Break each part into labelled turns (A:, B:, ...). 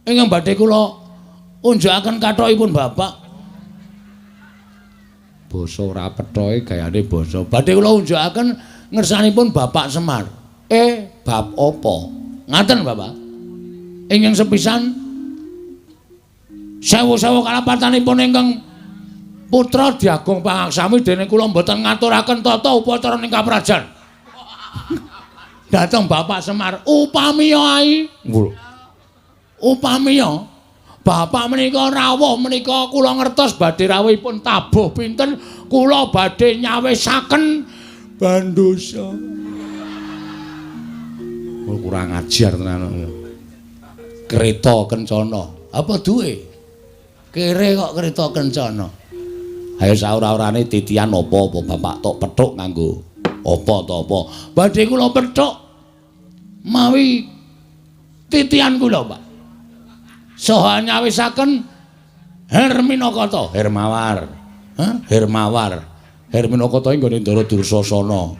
A: ingkang badhe kula unjukaken kathokipun Bapak. Basa ora pethoke gayane basa. Badhe kula unjukaken ngersanipun Bapak Semar. Bab apa? Ngaten Bapak. Ingkang sepisan sewu-sewu kalapatanipun ingkang putra diagung pangaksami dene kula mboten ngaturaken tata upacara ning kaprajan. Dateng Bapak Semar upamiya ai. Upamiya Bapak menika rawuh menika kula ngertos badhe rawuhipun tabuh pinten kula badhe nyawisaken bandosa. Kurang ajar tenan. Kereta kencana. Apa duwe? Kere kok kereta kencana. Ayo saura-urane titian apa Bapak tok pethuk nganggo apa to apa. Badhe kula pethuk mawi titian kula, Pak. Saha nyawisaken Herminakata, Hermawar. Hermawar. Herminakata ing gone Ndara Dursasana.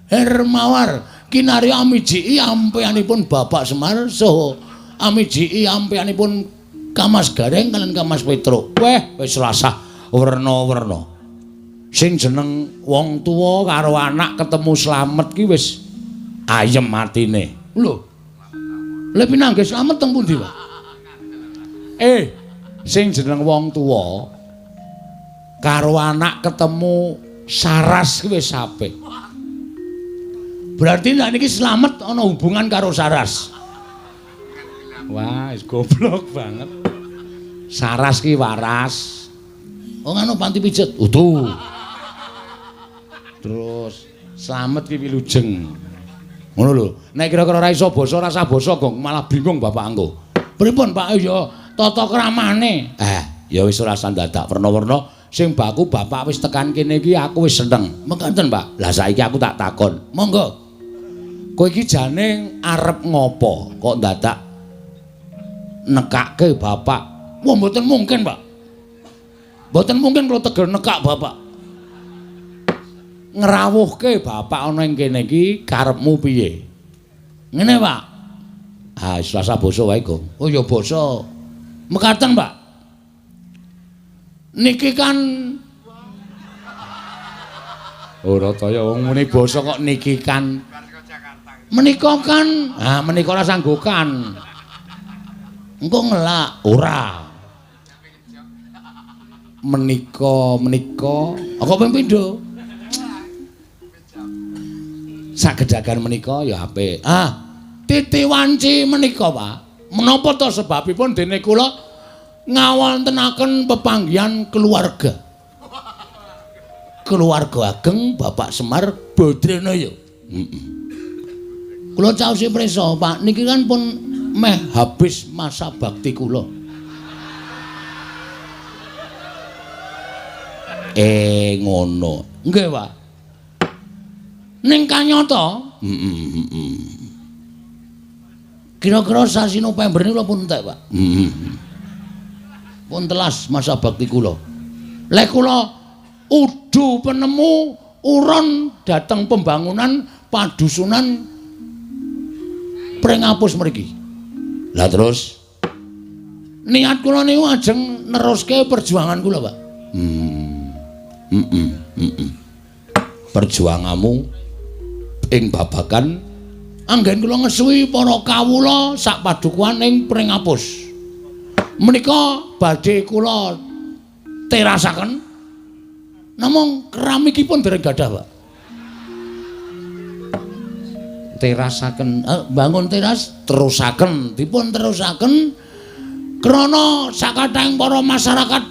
A: Hermawar kinarya amijiki ampeyanipun Bapak Semar saha amijiki ampeyanipun Kamas Gareng kalian Kamas Petruk. Wis rasah werna-werna. Sing jeneng wong tuwa karo anak ketemu slamet ki wis ayem atine. Lho. Lha pinanggih slamet teng pundi, Pak? Sing jeneng wong tuwa karo anak ketemu saras ki wis apik. Berarti nek niki slamet ana hubungan karo saras. Wah, wis goblok banget. Saras ki waras. Oh ngono panti pijet. Utuh. Terus slamet ki wilujeng. Ngono lho. Nek kira-kira ora iso basa rasa basa gong malah bingung Bapak anggo. Pripun Pak ya tata kramane. Ya wis ora sandadak werna-werna sing baku Bapak wis tekan kene iki aku wis seneng. Mengkaten Pak. Lah saiki aku tak takon. Monggo. Kowe iki jane arep ngopo kok dadak nekake Bapak? Wah mboten mungkin, Pak. Mboten mungkin kula teger nekak Bapak. Ngrawuhke Bapak ana ing kene iki karepmu piye? Ngene, Pak. Selasa basa wae, Gong. Oh ya basa. Mekaten, Pak. Niki kan ora kaya wong muni basa kok niki kan. Menika kan, menika ora sanggokan. Engko ngelak ora. Menika apa ping pindho? Sagedagan menika ya apik. Titi wanci menika, Pak. Menapa to sebabipun dene kula ngawontenaken pepanggihan keluarga. Keluarga ageng Bapak Semar Badranaya. Kula caosi prisa, Pak, niki kan pun meh habis masa bakti kula. Ngono. Nggih, Pak. Ning kanyata, kira-kira sasi November niku pun entek, Pak. Pun telas masa bakti kula. Lek kula udu penemu uron dateng pembangunan padusunan Prengapus mriki. Lah terus niat kula niku ajeng neruske perjuangan kula, Pak. Perjuanganmu ing babagan anggen kula ngesuwi para kawula sak padukuhan ing Prengapus. Menika badhe kula terasaken namung keramikipun dereng gadah, Pak. Terasaken bangun teras terusaken dipun terusaken krana sakathahing para masyarakat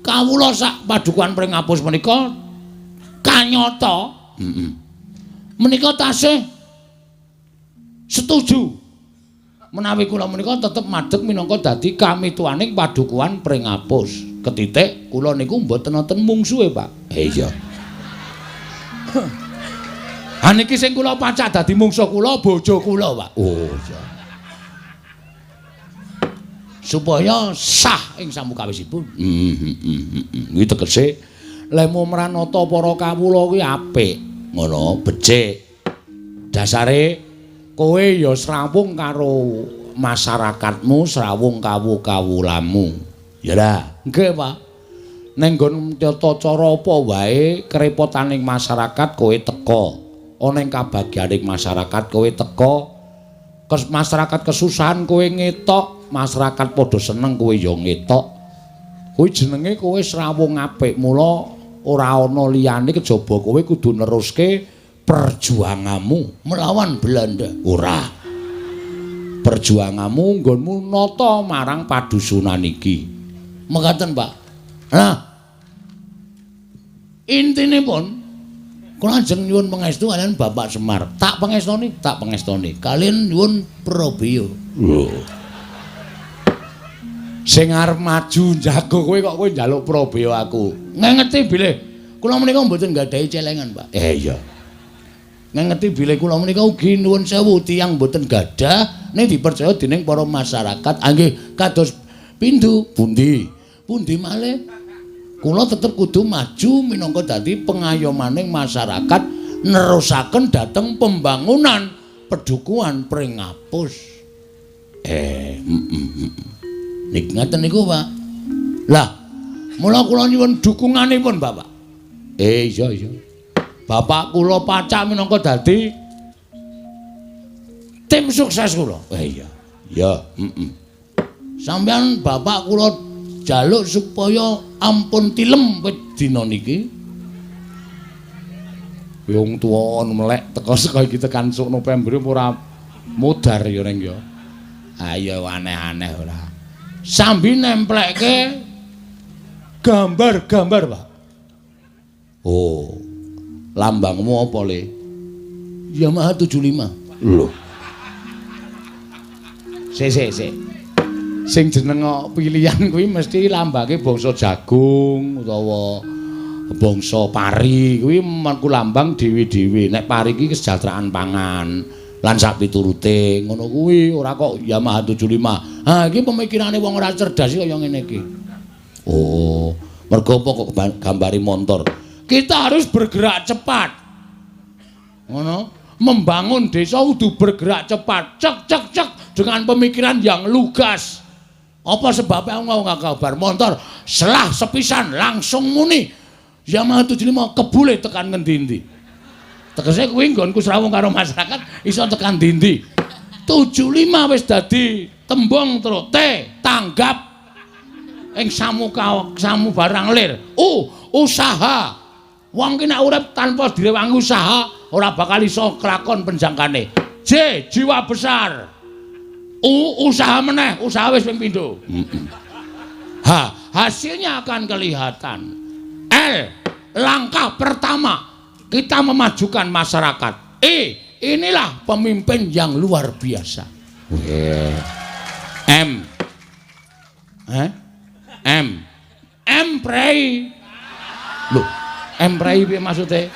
A: kawula sak padukuhan Prengapus menika kanyata menika tasih setuju menawi kula menika tetep madheg minangka dadi kamituaning padukuhan Prengapus. Ketitik kula niku mboten wonten mungsuhe, Pak. Iya. Niki sing kula pacak dadi mungsuh kula bojo kula, Pak. Oh iya. Supaya sah ing samukawisipun. Iki tegese lemu mranata para kawula kuwi apik, ngono, becik. Dasare kowe ya srawung karo masyarakatmu srawung kawu-kawulamu. Ya dah, nggih Pak. Ning nggon tata cara apa wae kerepotaning masyarakat kowe teka. Ana ing kabagyaning masyarakat kowe teka. Masyarakat kesusahan kowe ngetok, masyarakat padha seneng kowe ya ngetok. Kuwi jenenge kowe srawung apik. Mula ora ana liyane kejaba kowe kudu neruske perjuanganmu melawan Belanda. Ora. Perjuanganmu nggonmu nata marang padusunan iki. Mekaten, Pak. Nah, intinipun kula ajeng nyuwun pangestu kalian Bapak Semar. Tak pangestoni. Kalian nyuwun Prabeya. Lho. Sing arep maju jago kowe kok kowe njaluk Prabeya aku. Ngengeti bilih kula menika mboten nggadahi celengan, Pak. Iya. Ngengeti bilih kula menika ugi nuwun sewu tiyang mboten gadah ning dipercaya dening para masyarakat. Nggih, kados pindu pundi malih kula tetep kudu maju minangka dadi pengayomaning masyarakat nerusaken dhateng pembangunan pedukuhan pring ngapus. Niki ngaten niku, Pak. Lah, mula kula nyuwun dukunganipun, Bapak. Iya. Bapak kula pacak minangka dadi tim sukses kula. Iya. Sampeyan Bapak kula jaluk supaya ampun tilem wit dina niki. Wong tuwa melek teka saka iki tekan sok November ora mudar ya ning ya. Ayo aneh-aneh ora. Sambi nemplekke gambar-gambar, Pak. Oh. Lambangmu apa, Le? Yamaha 75. Lho. Sik. Sing jeneng pilihan kuwi mesti lambange bangsa jagung utawa bangsa pari kuwi mangku lambang dewi-dewi. Nek pari iki kesejahteraan pangan lan sak piturute ngono kuwi ora kok Yamaha 75. Ha iki pemikirane wong ora cerdas kaya ngene iki. Oh, mergo apa kok gambari montor. Kita harus bergerak cepat. Ngono, membangun desa kudu bergerak cepat. Cek dengan pemikiran yang lugas. Apa sebabnya aku nggak kabar motor selah sepisan langsung muni Yamaha 75 kebule tekan ngendi-endi. Tegese kuwi nggonku srawung karo masyarakat iso tekan ndi-endi. 75 wis dadi tembung terus tanggap ing samu barang lir. Usaha. Wong ki nek urip tanpa direwangi usaha ora bakal iso kelakon penjangkane. Jiwa besar. Usaha meneh, usaha wis ping pindho. Hasilnya akan kelihatan. Langkah pertama kita memajukan masyarakat. Inilah pemimpin yang luar biasa. Prei. Loh, prei piye maksude?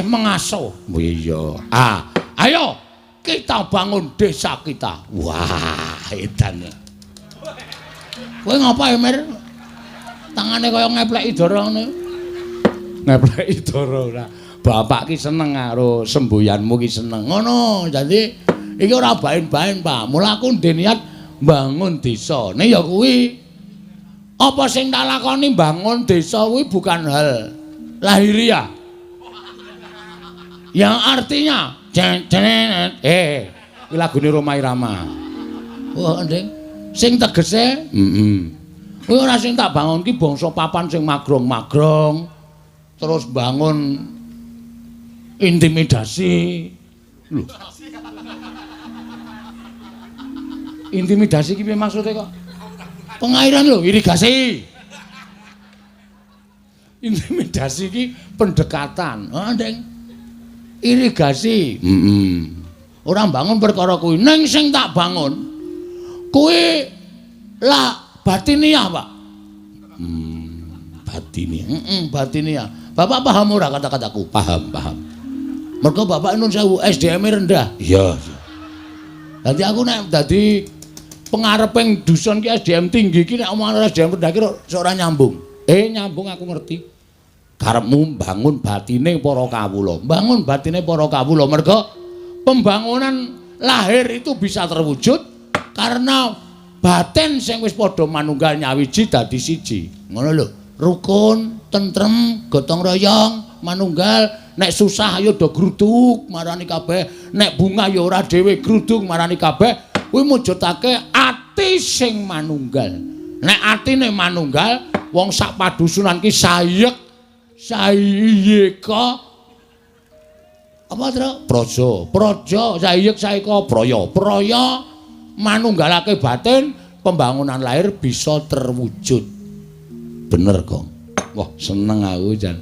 A: Mengasuh. Iya. Ayo kita bangun desa kita. Wah, edan. Kowe ngapa ya, Mir? Tangane kaya ngepleki dara ngene. Ngepleki dara ora. Bapak ki seneng karo semboyanmu ki seneng. Ngono, dadi iki ora bain-bain, Pak. Mula aku ndek niat bangun desa. Nek ya kuwi apa sing tak lakoni bangun desa kuwi bukan hal lahiriah. Yang artinya kuwi lagune Roma Irama. Wah, Nding. Sing tegese, kuwi ora sing tak bangun ki bangsa papan sing magrong-magrong. Terus bangun intimidasi. Lho. Intimidasi ki piye maksude kok? Pengairan lho, irigasi. Intimidasi ki pendekatan. Nding. Irigasi. Ora bangun perkara kuwi. Ning sing tak bangun kuwi lah batiniah, Pak. Batiniah. Bapak paham ora kata-kataku? Paham. Mergo Bapak nun sewu SDM-e rendah. Iya. Dadi aku nek dadi pengareping dusun ki SDM tinggi ki nek omongan SDM rendah ki ora nyambung. Nyambung aku ngerti. karepmu mbangun batine para kawula. Mbangun batine para kawula merga pembangunan lahir itu bisa terwujud karena batin sing wis padha manunggal nyawiji dadi siji. Ngono lho. Rukun, tentrem, gotong royong, manunggal, nek susah ayo do gruduk marani kabeh, nek bunga ya ora dhewe gruduk marani kabeh, kuwi mujudake ati sing manunggal. Nek atine manunggal, wong sak padusunan ki sayek, sayeka apa to? Praja, sayek sayeka praya manunggalake batin, pembangunan lahir bisa terwujud. Bener, Gong. Wah, seneng aku jan.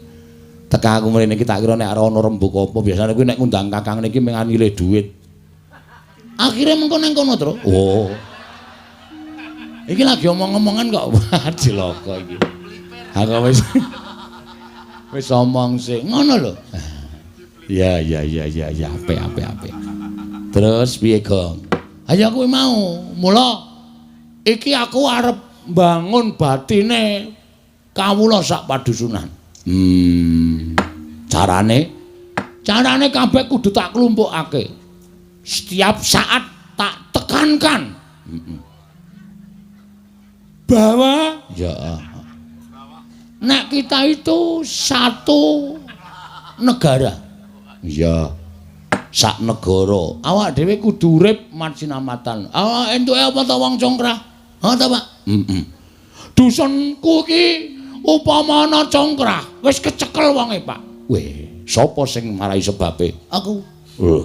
A: Teka aku mrene iki tak kira nek ana rembug apa biasane kuwi nek ngundang Kakang niki mengan ngilih dhuwit. Akhire mengko nang kono, Tru. Oh. Iki lagi omong-omongan kok cilaka iki. Aku wis omong sih. Ngono lho. Ya, apik. Terus piye, Gong? Ayo kuwi mau. Mula iki aku arep bangun batine kawula sak padusunan. Carane kabeh kudu tak klumpukake. Setiap saat tak tekankan. Bahwa ya nek kita itu satu negara. Ya. Sak negara. Awak dhewe kudu urip mansinamatan. Awak entuke apa ta wong congkrah? Ha ta, Pak? Dusunku ki upama ana congkrah, wis kecekel wonge, Pak. Weh, sapa sing marai sebabe? Aku. Lho.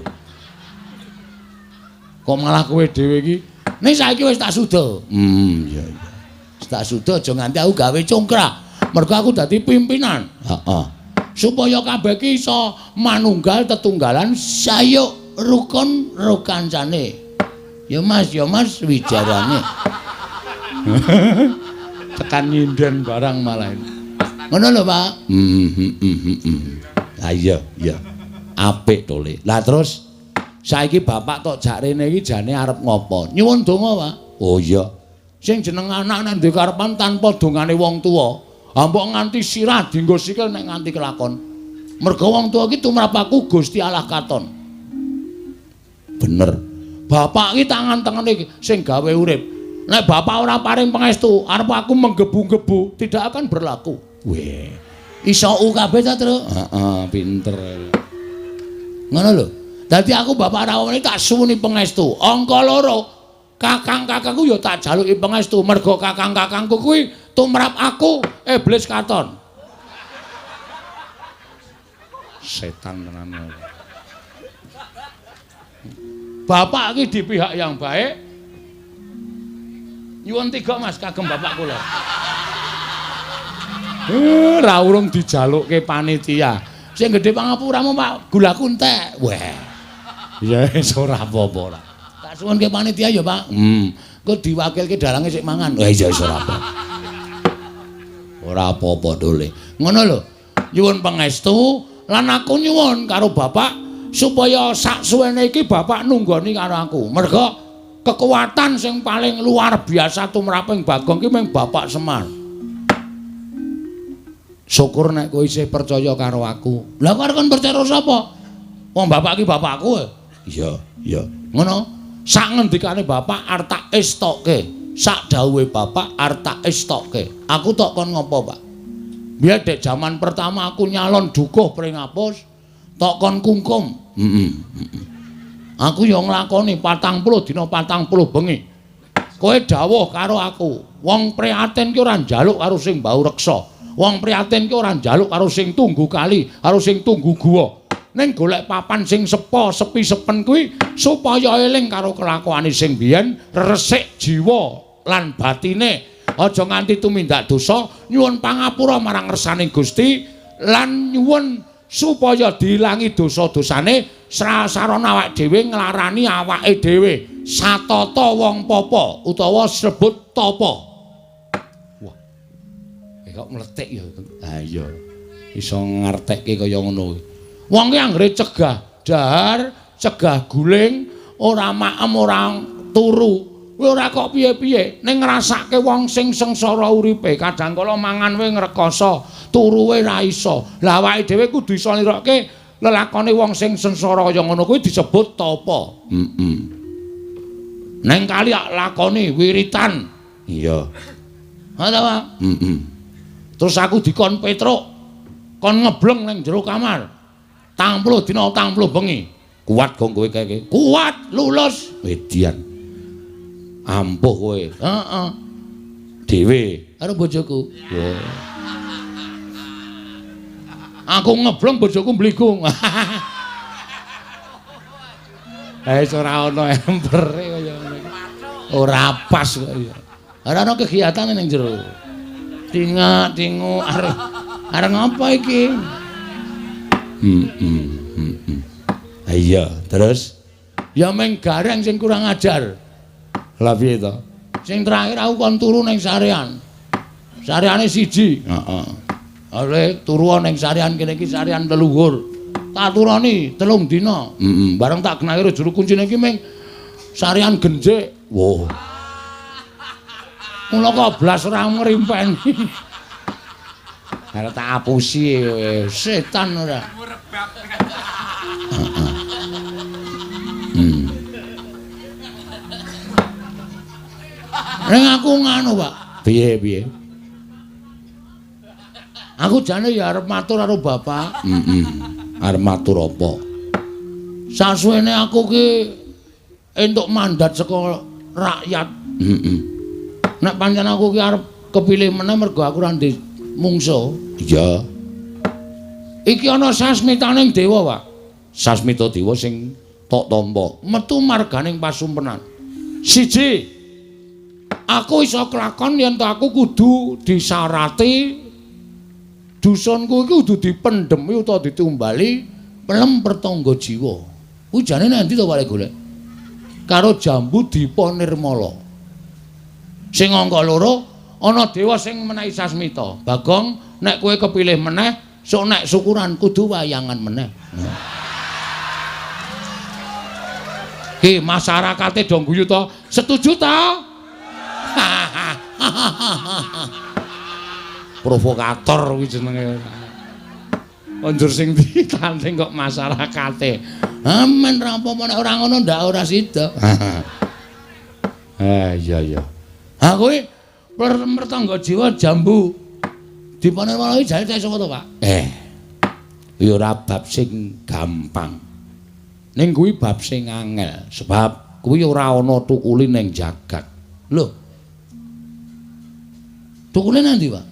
A: Kok malah kowe dhewe iki? Ning saiki wis tak suda. Iya. Tak suda aja nganti aku gawe congkrah. Mergo aku dadi pimpinan. Heeh. Supaya kabeh ki iso manunggal tetunggalan sayuk rukun rukancane. Ya Mas wijarane. Tekan nyinden barang malah. Ngono lho, Pak. Iya. Apik to, Le. Lah terus saiki bapak tok jak rene iki jane arep ngopo? Nyuwun donga, Pak. Oh iya. Sing jeneng anak nek duwe karepan tanpa dongane wong tuwa, mbok nganti sirah dienggo sikil nek nganti kelakon. Mergo wong tuwa iki tumrap aku Gusti Allah katon. Bener. Bapak iki tangan tengene sing gawe urip. Nek bapak ora paring pangestu, arep aku menggebu-gebu, tidak akan berlaku. Weh. Iso kabeh ta, Tru? Heeh, pinter. Ngono lho. Dadi aku bapak rawone tak suwuni pangestu. Angka 2. Kakang-kakangku ya tak jaluki pangestu. Mergo kakang-kakangku kuwi tumrap aku iblis katon. Setan tenan. Bapak iki di pihak yang baik. Nyuwun 3 Mas kagem bapak kula. Ora urung dijalukke panitia. Sing gedhe pangapuramu Pak, gulaku entek. Weh. Ya wis ora apa-apa ora. Tak suwun ke panitia ya, Pak. Engko diwakilke dalange sik mangan. Wah iya wis ora apa. Ora apa-apa dole. Ngono lho. Nyuwun pangestu lan aku nyuwun karo bapak supaya sak suwene iki bapak nunggoni karo aku. Mergo kekuatan sing paling luar biasa tumraping Bagong ki mung Bapak Semar. Syukur nek kowe isih percaya karo aku. Lah kok arep percaya sapa? Wong bapak ki bapakku. Iya. Ngono. Sak ngendikane bapak arep tak estokke. Sak dawuhe bapak arep tak estokke. Aku tok kon ngopo, Pak? Biar dek zaman pertama aku nyalon dukuh pring apus, tok kon kungkum. Aku ya nglakoni 40 dina 40 bengi. Kowe dawuh karo aku, wong prihatin ki ora njaluk karo sing mbau reksa. Wong prihatin ki ora njaluk karo sing tunggu kali, karo sing tunggu guwa. Ning golek papan sing sepi sepen kuwi supaya eling karo kelakuane sing biyen, resik jiwa lan batine. Aja nganti tumindak dosa, nyuwun pangapura marang ngersaning Gusti lan nyuwun supaya diilangi dosa-dosane sarana awake dhewe nglarani awake dhewe. Satata wong papa utawa sebut tapa. Wah. Kok mletik ya. Ha iya. Iso ngartekke kaya ngono. Wong ki anggere cegah dahar, cegah guling, ora maem ora turu. Kowe ora kok piye-piye ning ngrasake wong sing sengsara uripe, kadang kala mangan wae ngrekoso, turu wae ra iso. Lah awake dhewe kudu iso nirokke lelakone wong sing sengsara kaya ngono kuwi disebut tapa. Neng kali lakoni wiritan. Iya. Ngono Pak. Terus aku dikon petruk. Kon ngebleng ning jero kamar. 30 dina 30 bengi. Kuat kok kowe kaya. Kuat, lulus. Wedian. Ampuh kowe. Heeh. Dhewe karo bojoku. Wah. Aku ngebleng bojoku mbligung. Ora ana empere kaya ngene. Ora pas kok ya. Ora ana kegiatan ning jero. Tingak-tingu arep ngapa iki? Iya, terus ya meng gareng sing kurang ajar. Lah piye to? Sing terakhir aku kon turu ning sarean. Sareane siji. Heeh. Oleh turu ning sarean kene iki sarean leluhur. Tak turani 3 dina. Bareng tak genaki juru kuncine iki ming sarean genjik. Wow. Mula kok blas ora ngrimpeni. Arep tak apusi setan ora. Ning aku nganu, Pak. Piye? Aku jane ya arep matur karo bapak. Arep matur apa? Sasuwene aku ki entuk mandat saka rakyat. Nek pancen aku ki arep kepilih meneh mergo aku ora ndek mungsuh. Iya. Iki ana sasmitaning dewa, Pak. Sasmita dewa sing tok tampa, metu marganing pasumpenan. Siji, aku iso kelakon yen aku kudu disarati dusunku iki kudu dipendhemi utawa ditumbali pelem pertangga jiwa. Kuwi jane nanti to Pak golek. Karo Jambu Dipa Nirmala. Sing angka 2 ana dewa sing menehi sasmita. Bagong nek kowe kepilih meneh, sok nek syukuran kudu wayangan meneh. Ki masyarakate do guyu to? Setuju to? Provokator kuwi jenenge. Konjur sing ditanding kok masyarakate. Amen ra apa-apa nek ora ngono ndak ora sida. Iya. Ha kuwi pertangga jiwa Jambu Dipa Nirmala iki jane sapa to, Pak? Ya ora bab sing gampang. Ning kuwi bab sing angel, sebab kuwi ora ana tukule ning jagat. Lho. Tukule nanti, Pak?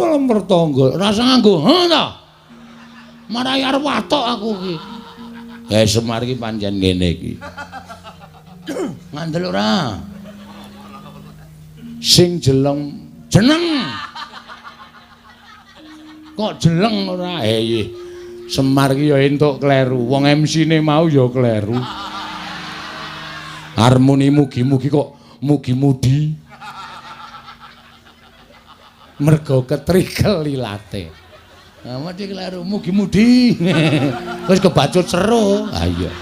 A: Malam pertangga, rasa nganggo, ta? Marai arep watok aku iki. Semar iki pancen ngene iki. Ngandel ora? Sing jeneng. Kok jeleng ora? Semar iki ya entuk kleru. Wong MC-ne mau ya kleru. Harmoni mugi-mugi kok mugi-mudi. Mergo ketrikel lilate. Nah, mesti kleru mugi-mudi. Wis kebacut seru. Ha iya.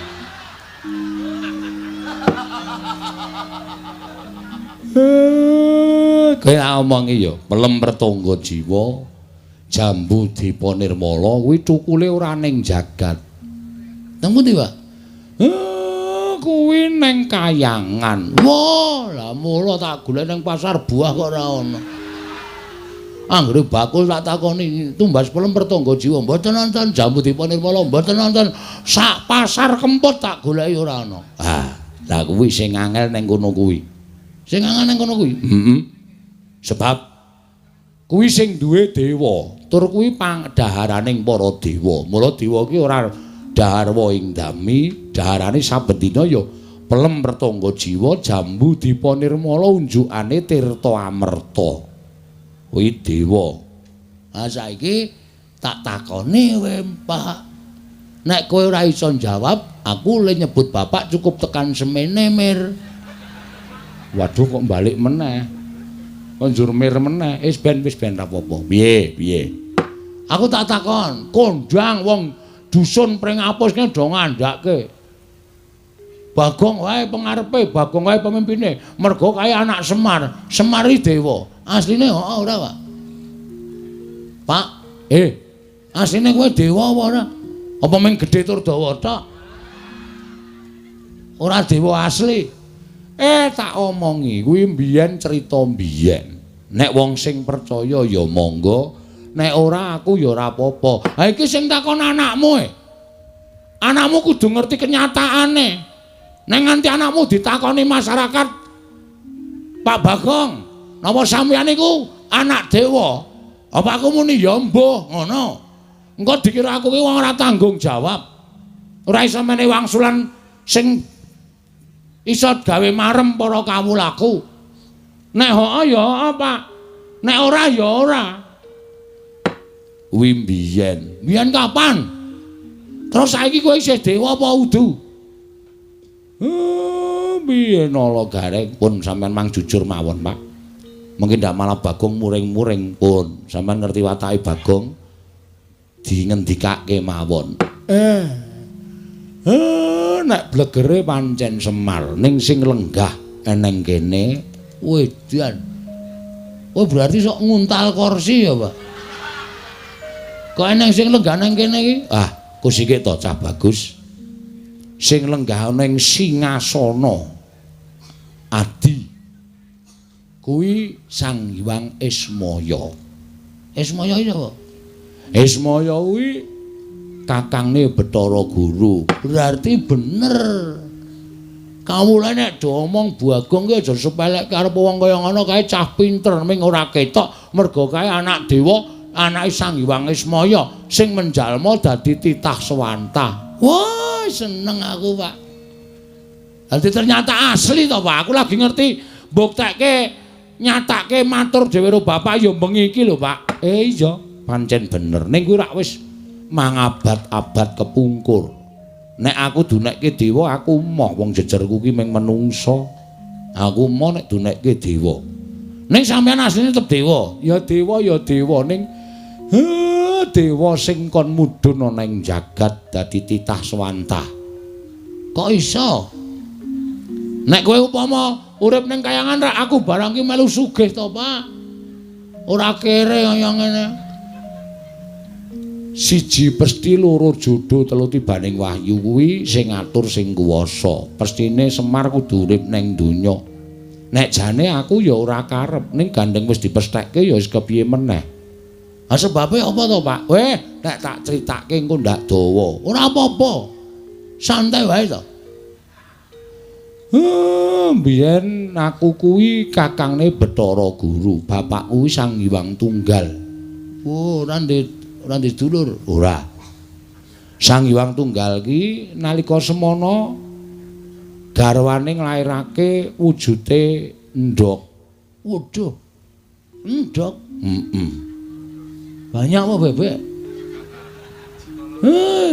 A: Kowe omongi ya, pelem pertangga jiwa Jambu Dipa Nirmala kuwi tukule ora ning jagat. Nang pundi, Pak? Kuwi ning Kayangan. Wah, lah mula tak golek ning pasar buah kok ora ana. Anggere bakul tak takoni tumbas pelem pertangga jiwa mboten nonton Jambu Dipa Nirmala mboten nonton sak pasar kempot tak goleki ora ana. Lah kuwi sing angel ning kono kuwi. Sing angel ning kono kuwi. Sebab kuwi sing duwe dewa, tur kuwi pangdaharaning para dewa. Mula dewa ki ora daharwa ing dami, daharane saben dina ya pelem pertangga jiwa Jambu Dipa Nirmala unjukane tirta amerta. Kuwi dewa. Lah saiki tak takoni kowe, Pak. Nek kowe ora iso jawab, aku le nyebut bapak cukup tekan semene mir. Waduh kok balik meneh. Konjur mir meneh. Wis ben ra apa-apa. Piye? Aku tak takon, kondang wong dusun pring apus kene do ngandhake. Bagong wae pengarepe, Bagong wae pemimpine. Mergo kae anak Semar. Semar iki dewa. Asline ora, Pak. Pak, asline kowe dewa apa ora? Apa mung gedhe tur dawa tok? Ora dewa asli. Tak omongi kuwi mbiyen crita mbiyen. Nek wong sing percaya ya monggo, nek ora aku ya ora apa-apa. Ha iki sing takon anakmu Anakmu kudu ngerti kenyataane. Nek nganti anakmu ditakoni masyarakat, Pak Bagong, napa sampeyan iku anak dewa? Apa aku muni ya mbuh ngono? Engko dikira aku ki wong ora tanggung jawab. Ora iso mene wangsulan sing iso gawe marem para kawulaku. Nek hoo ya apa? Nek ora ya ora. Kuwi mbiyen. Mbiyen kapan? Terus saiki kowe isih dewa apa udu? Biyen nala gareng pun sampean mang jujur mawon, Pak. Mungkin ndak malah Bagong muring-muring pun. Sampean ngerti watake Bagong dingendikake mawon. Nek blegere pancen Semar ning sing lenggah eneng kene wedan. Oh berarti sok nguntal kursi ya, Pak. Kok eneng sing lenggah nang kene iki? Kusike to cah bagus. Sing lenggah ning singasana adi kuwi Sang Hyang Ismaya. Ismaya iki apa? Ismaya kuwi kakangne Bathara Guru. Berarti bener. Kawula nek do omong Bagong ki aja sepelek karo wong kaya ngono kae cah pinter ming ora ketok mergo kae anak dewa, anake Sang Hyang Ismaya sing menjalma dadi titah swantah. Wah, seneng aku, Pak. Dadi ternyata asli to, Pak. Aku lagi ngerti mbuktekke nyatake matur dhewe karo Bapak ya bengi iki lho, Pak. Iya, pancen bener. Ning kuwi rak wis mangabad-abad kepungkur. Nek aku dunekke dewa, aku moh wong jejerku ki mung menungsa. Aku moh nek dunekke dewa. Ning sampean asline tetep dewa. Ya dewa ning dewa sing kon mudhun ana ing jagat dadi titah swantah. Kok iso? Nek kowe upama urip ning kayangan rak aku barang ki melu sugih to, Pak. Ora kere kaya ngene. Siji pesti loro jodoh telu tibaning wahyu kuwi sing ngatur sing kuwasa. Pestine Semar kudu urip ning donya. Nek jane aku ya ora karep ning gandeng wis dipesthekke ya wis kepiye meneh. Sebabe apa to, Pak? Nek tak critake engko ndak dawa. Ora apa-apa. Santai wae to. Biyen aku kuwi kakangne Bathara Guru, bapak kuwi Sang Hyang Tunggal. Ora ndek dulur, ora. Sang Hyang Tunggal ki nalika semana garwane nglairake wujude endhog. Waduh. Endhog? Banyak apa bebek?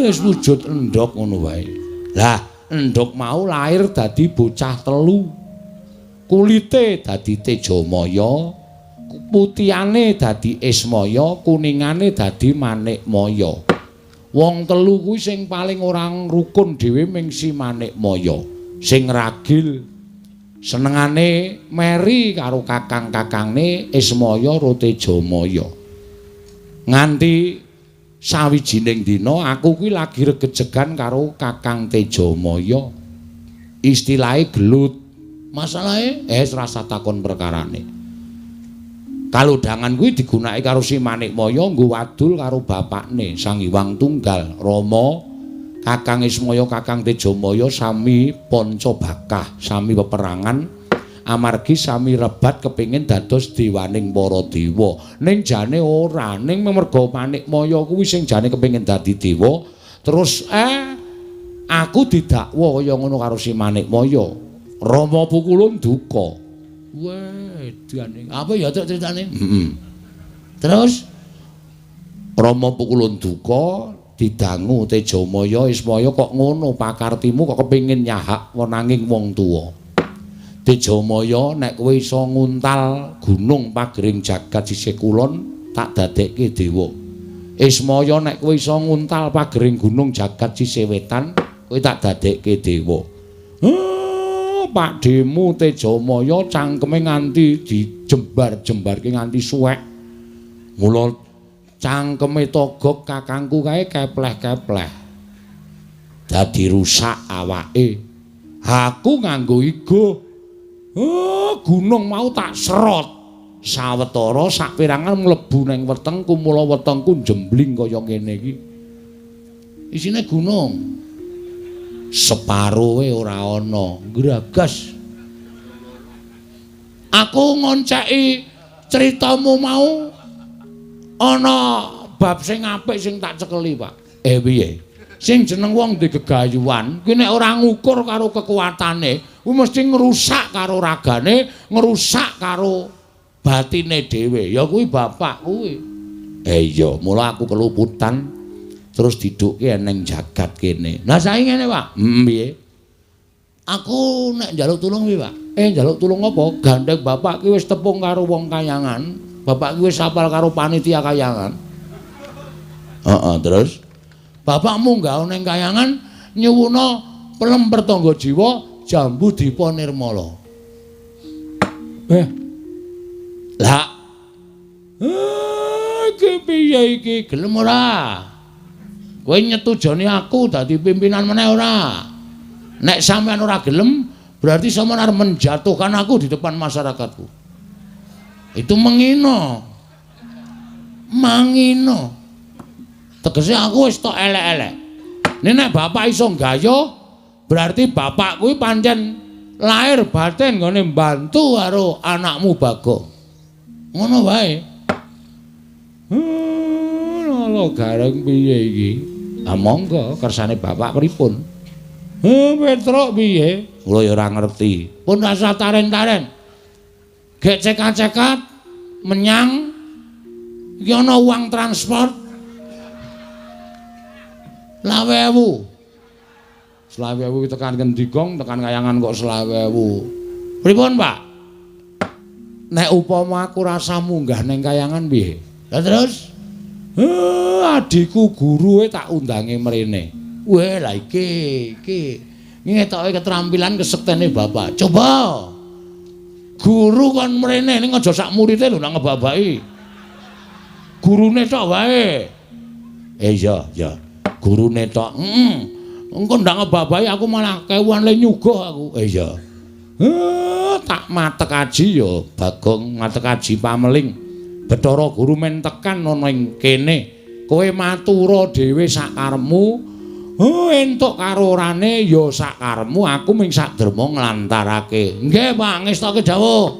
A: Wis wujud endhog ngono wae. Lah, endhog mau lahir dadi bocah telu. Kulite dadi Tejamaya, putihane dadi Ismaya, kuningane dadi Manikmaya. Wong telu kuwi sing paling ora rukun dhewe ming si Manikmaya. Sing ragil senengane meri karo kakang-kakangne Ismaya karo Tejamaya. Nganti sawijining dina aku kuwi lagi regejegan karo Kakang Tejamaya. Istilahe gelut. Masalahe rasa takon perkarane. Kalodhangan kuwi digunakake karo si Manikmaya nggo wadul karo bapakne Sang Hyang Tunggal, Rama. Kakang Ismaya, Kakang Tejamaya sami Pancabakah, sami peperangan. Amargi sami rebat kepingin dados dewaning para dewa. Ning jane ora, ning merga Manikmaya kuwi sing jane kepingin dadi dewa. Terus aku didakwa kaya ngono karo si Manikmaya. Rama pukulun duka. Wedane. Apa ya ceritane? Terus Rama pukulun duka didangu Tejamaya, Ismaya kok ngono pakartimu kok kepingin nyahak wenanging wong tuwa. Tejamaya nek kowe iso nguntal gunung pagering jagat sisih kulon tak dadekke dewa. Ismaya nek kowe iso nguntal pagering gunung jagat sisih wetan kowe tak dadekke dewa. Pak Demu Tejamaya cangkeme nganti dijembar-jembarke nganti suwek. Mula cangkeme Togog kakangku kae kepleh-kepleh. Dadi rusak awake. Aku nganggo igo. Gunung mau tak serot. Sawetara saperangan mlebu ning wetengku, mula wetengku jembling kaya ngene iki. Isine gunung. Separuhe ora ana, gragas. Aku ngonceki critamu mau ana bab sing apik sing tak cekeli, Pak. Piye? Sing jeneng wong di gegayuhan, kuwi nek ora ngukur karo kekuatane, kuwi mesti ngrusak karo ragane, ngrusak karo batine dhewe. Ya kuwi bapak kuwi. Iya, mula aku keluputan. Terus didukke neng jagat kene. Lah saiki ngene, Pak. Piye? Aku nek njaluk tulung piye, Pak? Njaluk tulung apa? Gandeng bapak ki wis tepung karo wong kayangan. Bapak ki wis apal karo panitia kayangan. Terus bapakmu nggawa neng kayangan nyuwuna pelemper tangga jiwa Jambu Dipa Nirmala. Lah. Iki piye iki? Gelem ora? Kowe nyetujoni aku dadi pimpinan meneh ora? Nek sampean ora gelem, berarti sampean arep menjatuhkan aku di depan masyarakatku. Itu menghina. Manghina. Tegese aku wis tok elek-elek. Nek bapak iso gayuh, berarti bapak kuwi pancen lahir batin nggone mbantu karo anakmu Bagong. Ngono wae. Lho gareng piye iki? Ah monggo kersane bapak pripun? Petruk piye? Kula ya ora ngerti. Pun rasa taren-taren. Gek cekat-cekat menyang iki ana uang transport 20.000. 20.000 tekan ngendi gong, tekan kayangan kok 20.000. Pripun, Pak? Nek upama aku rasa munggah ning kayangan piye? Lah terus adikku guru tak undange mrene. Weh lah iki ngetoke keterampilan kesektene bapak. Coba guru kon mrene ning aja sak murite lho nang ngebabaki. Gurune tok wae. Iya. Gurune tok. Engko ndak ngebabaki aku malah kewan le nyuguh aku. Iya. Tak matek aji ya Bagong matek aji pameling. Bathara Guru men tekan ana ing kene. Kowe matura dhewe sak karepmu. Entuk karo orane ya sak karepmu, aku ming sak derma nglantarake. Nggih, Pak, ngestoke dawuh.